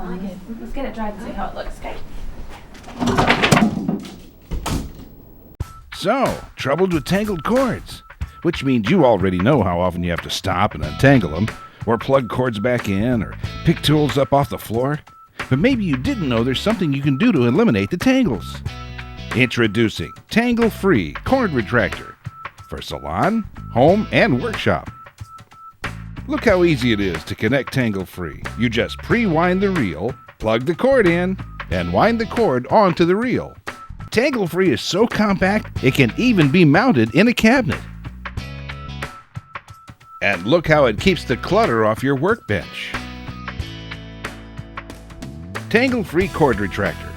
like it. Let's get it dried and see how it looks, okay? So, troubled with tangled cords, which means you already know how often you have to stop and untangle them, or plug cords back in, or pick tools up off the floor. But maybe you didn't know there's something you can do to eliminate the tangles. Introducing Tangle-Free Cord Retractor for salon, home, and workshop. Look how easy it is to connect Tangle-Free. You just pre-wind the reel, plug the cord in, and wind the cord onto the reel. Tangle-Free is so compact, it can even be mounted in a cabinet. And look how it keeps the clutter off your workbench. Tangle-Free Cord Retractor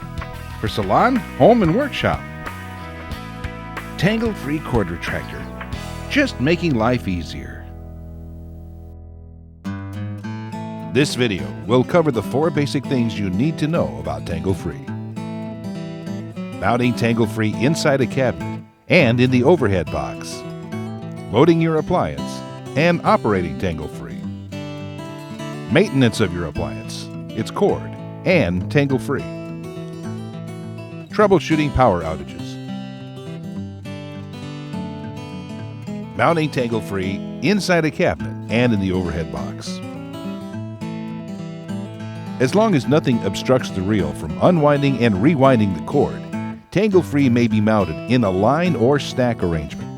for salon, home, and workshop. Tangle-Free Cord Retractor, just making life easier. This video will cover the 4 basic things you need to know about Tangle-Free. Mounting Tangle-Free inside a cabinet and in the overhead box. Loading your appliance and operating Tangle-Free. Maintenance of your appliance, its cord, and Tangle-Free. Troubleshooting power outages. Mounting Tangle-Free inside a cabinet and in the overhead box. As long as nothing obstructs the reel from unwinding and rewinding the cord, Tangle-Free may be mounted in a line or stack arrangement.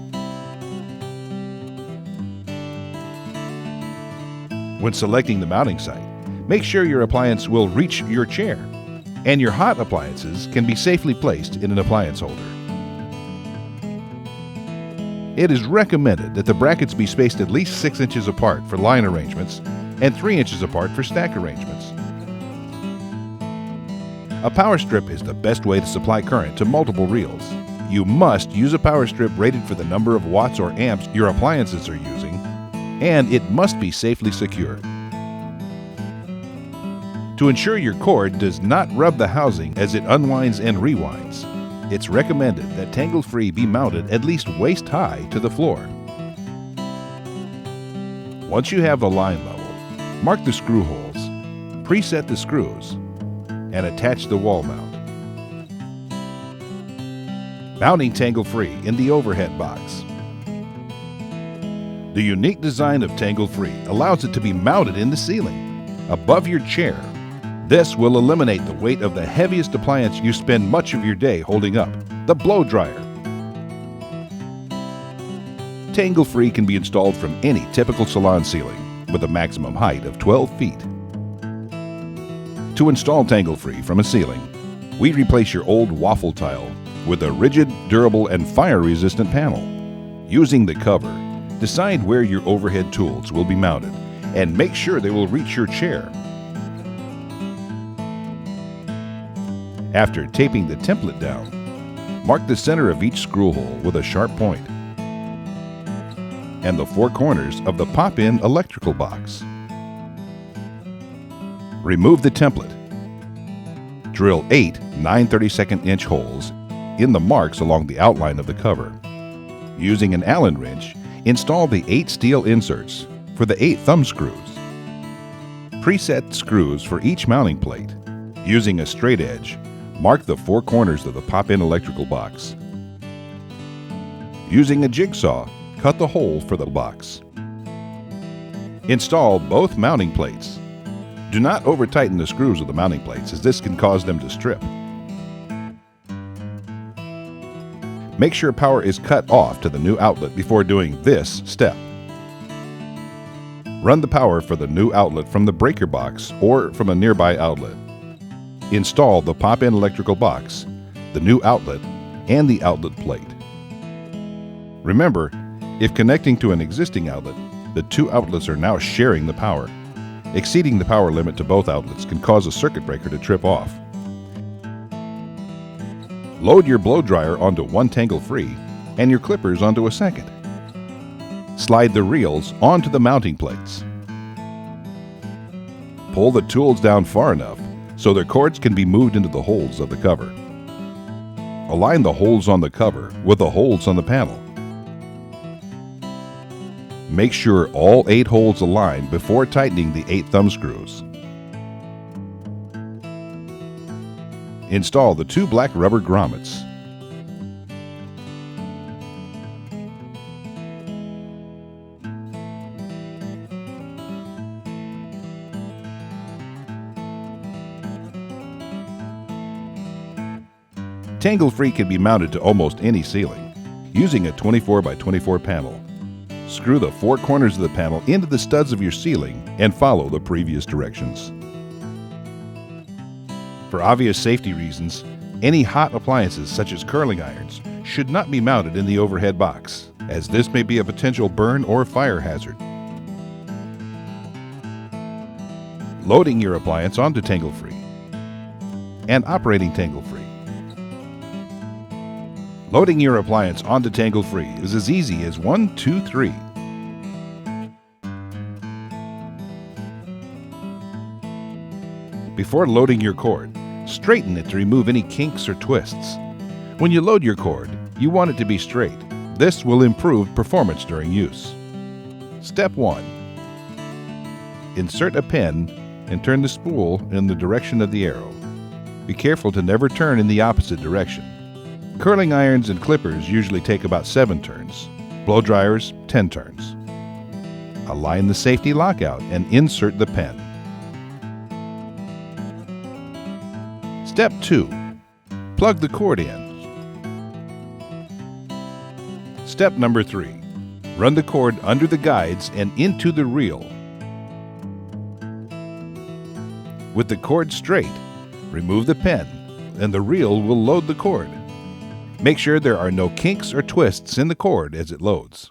When selecting the mounting site, make sure your appliance will reach your chair, and your hot appliances can be safely placed in an appliance holder. It is recommended that the brackets be spaced at least 6 inches apart for line arrangements and 3 inches apart for stack arrangements. A power strip is the best way to supply current to multiple reels. You must use a power strip rated for the number of watts or amps your appliances are using, and it must be safely secure. To ensure your cord does not rub the housing as it unwinds and rewinds, it's recommended that Tangle-Free be mounted at least waist high to the floor. Once you have the line level, mark the screw holes, preset the screws, and attach the wall mount. Mounting Tangle-Free in the overhead box. The unique design of Tangle-Free allows it to be mounted in the ceiling, above your chair. This will eliminate the weight of the heaviest appliance you spend much of your day holding up, the blow dryer. Tangle-Free can be installed from any typical salon ceiling with a maximum height of 12 feet. To install Tangle-Free from a ceiling, we replace your old waffle tile with a rigid, durable, and fire-resistant panel. Using the cover, decide where your overhead tools will be mounted and make sure they will reach your chair. After taping the template down, mark the center of each screw hole with a sharp point and the 4 corners of the pop-in electrical box. Remove the template. Drill 8 9/32 inch holes in the marks along the outline of the cover. Using an Allen wrench, install the 8 steel inserts for the 8 thumb screws. Preset screws for each mounting plate. Using a straight edge, mark the 4 corners of the pop-in electrical box. Using a jigsaw, cut the hole for the box. Install both mounting plates. Do not over-tighten the screws of the mounting plates, as this can cause them to strip. Make sure power is cut off to the new outlet before doing this step. Run the power for the new outlet from the breaker box or from a nearby outlet. Install the pop-in electrical box, the new outlet, and the outlet plate. Remember, if connecting to an existing outlet, the 2 outlets are now sharing the power. Exceeding the power limit to both outlets can cause a circuit breaker to trip off. Load your blow dryer onto one Tangle-Free and your clippers onto a second. Slide the reels onto the mounting plates. Pull the tools down far enough so their cords can be moved into the holes of the cover. Align the holes on the cover with the holes on the panel. Make sure all 8 holes align before tightening the 8 thumb screws. Install the 2 black rubber grommets. Tangle-free can be mounted to almost any ceiling using a 24 by 24 panel. Screw the 4 corners of the panel into the studs of your ceiling and follow the previous directions. For obvious safety reasons, any hot appliances such as curling irons should not be mounted in the overhead box, as this may be a potential burn or fire hazard. Loading your appliance onto Tangle-free and operating Tangle-free. Loading your appliance onto Tangle-free is as easy as 1, 2, 3. Before loading your cord, straighten it to remove any kinks or twists. When you load your cord, you want it to be straight. This will improve performance during use. Step 1. Insert a pin and turn the spool in the direction of the arrow. Be careful to never turn in the opposite direction. Curling irons and clippers usually take about 7 turns. Blow dryers, 10 turns. Align the safety lockout and insert the pen. Step 2. Plug the cord in. Step number 3. Run the cord under the guides and into the reel. With the cord straight, remove the pen and the reel will load the cord. Make sure there are no kinks or twists in the cord as it loads.